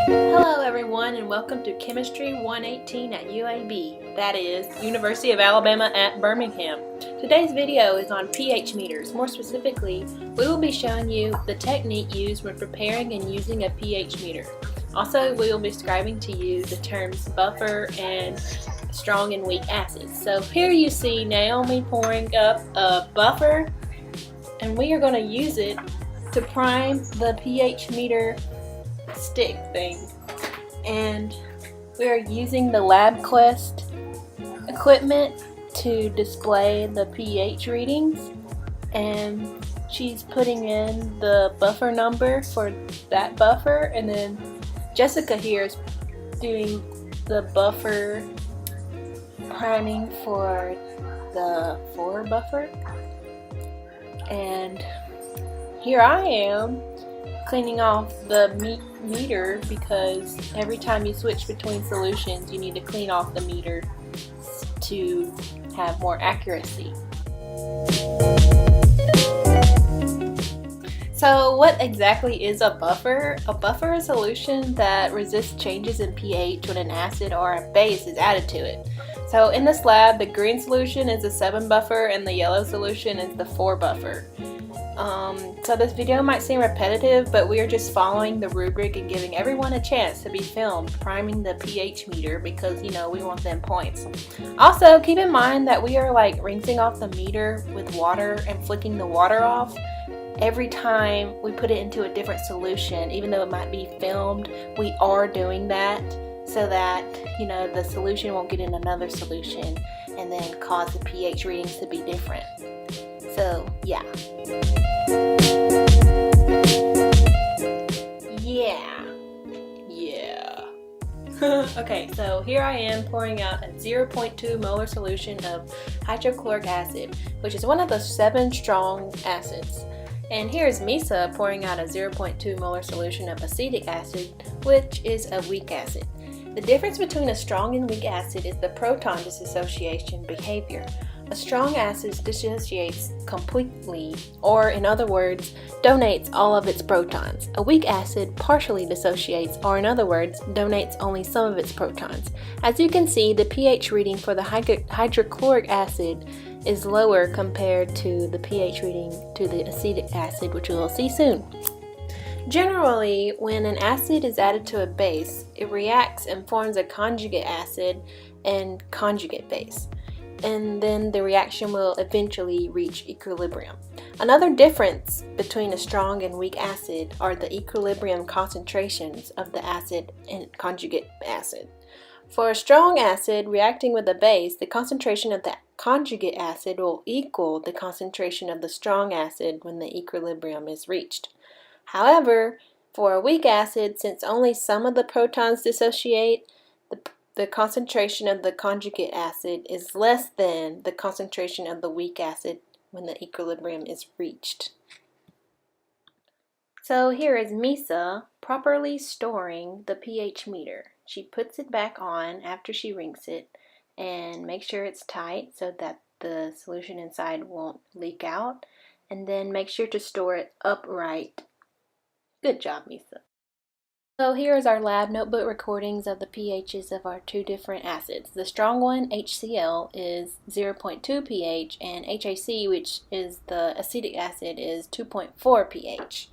Hello everyone, and welcome to Chemistry 118 at UAB, that is, University of Alabama at Birmingham. Today's video is on pH meters. More specifically, we will be showing you the technique used when preparing and using a pH meter. Also, we will be describing to you the terms buffer and strong and weak acids. So here you see Naomi pouring up a buffer, and we are going to use it to prime the pH meter stick thing. And we are using the LabQuest equipment to display the pH readings, and she's putting in the buffer number for that buffer, and then Jessica here is doing the buffer priming for the 4 buffer, and here I am cleaning off the meter because every time you switch between solutions you need to clean off the meter to have more accuracy. So what exactly is a buffer? A buffer is a solution that resists changes in pH when an acid or a base is added to it. So in this lab, the green solution is the 7 buffer and the yellow solution is the 4 buffer. So this video might seem repetitive, but we are just following the rubric and giving everyone a chance to be filmed priming the pH meter because, you know, we want them points. Also, keep in mind that we are like rinsing off the meter with water and flicking the water off every time we put it into a different solution. Even though it might be filmed, we are doing that so that, you know, the solution won't get in another solution and then cause the pH readings to be different. So, yeah. Okay, so here I am pouring out a 0.2 molar solution of hydrochloric acid, which is one of the 7 strong acids. And here's Misa pouring out a 0.2 molar solution of acetic acid, which is a weak acid. The difference between a strong and weak acid is the proton dissociation behavior. A strong acid dissociates completely, or in other words, donates all of its protons. A weak acid partially dissociates, or in other words, donates only some of its protons. As you can see, the pH reading for the hydrochloric acid is lower compared to the pH reading to the acetic acid, which we will see soon. Generally, when an acid is added to a base, it reacts and forms a conjugate acid and conjugate base, and then the reaction will eventually reach equilibrium. Another difference between a strong and weak acid are the equilibrium concentrations of the acid and conjugate acid. For a strong acid reacting with a base, the concentration of the conjugate acid will equal the concentration of the strong acid when the equilibrium is reached. However, for a weak acid, since only some of the protons dissociate, the concentration of the conjugate acid is less than the concentration of the weak acid when the equilibrium is reached. So here is Misa properly storing the pH meter. She puts it back on after she rinses it and makes sure it's tight so that the solution inside won't leak out, and then make sure to store it upright. Good job, Misa. So here is our lab notebook recordings of the pHs of our 2 different acids. The strong one, HCl, is 0.2 pH, and HAC, which is the acetic acid, is 2.4 pH.